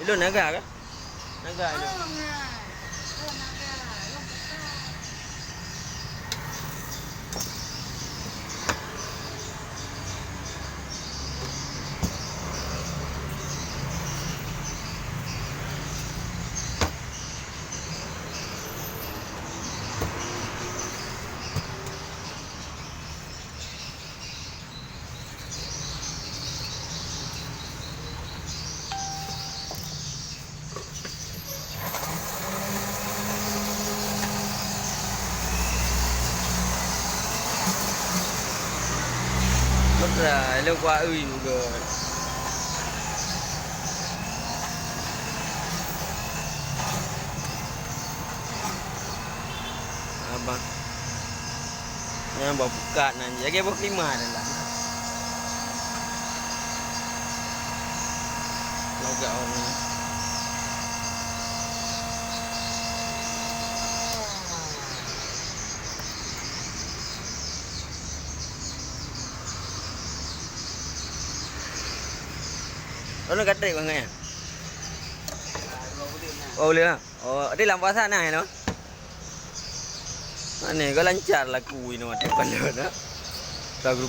Ilun naga ke? Naga ilun. Oh, nah. Oh, naga. Long besar. Betul, ilun kuat ui juga. Abang. Yang bawa buka nanti. Lagi bawa kelima adalah. Logak orang. Lalu kata bang ya? Oh boleh lah. Oh, dia lampu sana ya no? Mana kau lancar laku ini mati kepala nak? Dah guru.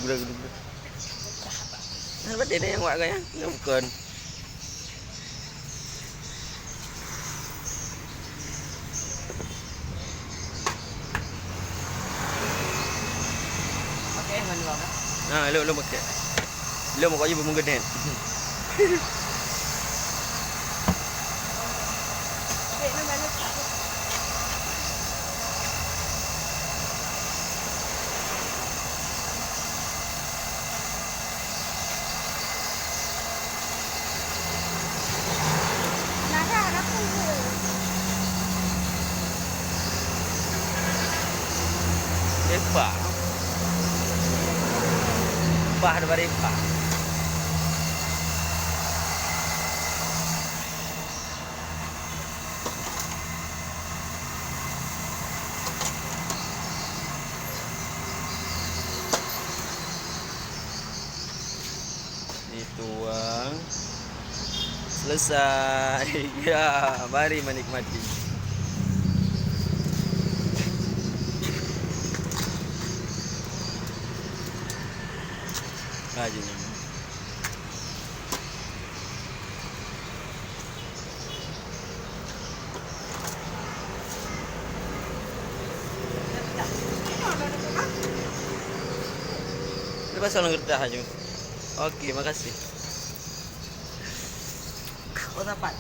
Nampak dia yang buat kan ya? Dia bukan. Okey, mana bang? Nah, lu pakai. Lu mau kau je bermungkin. Okey, nak balik. Naga, aku. Lepak. Bah daripada lepak. Dituang. Selesai. Ya, mari menikmati. Rajinnya. Lepas orang gerdah aja. Okey, makasih. Oh, dapat.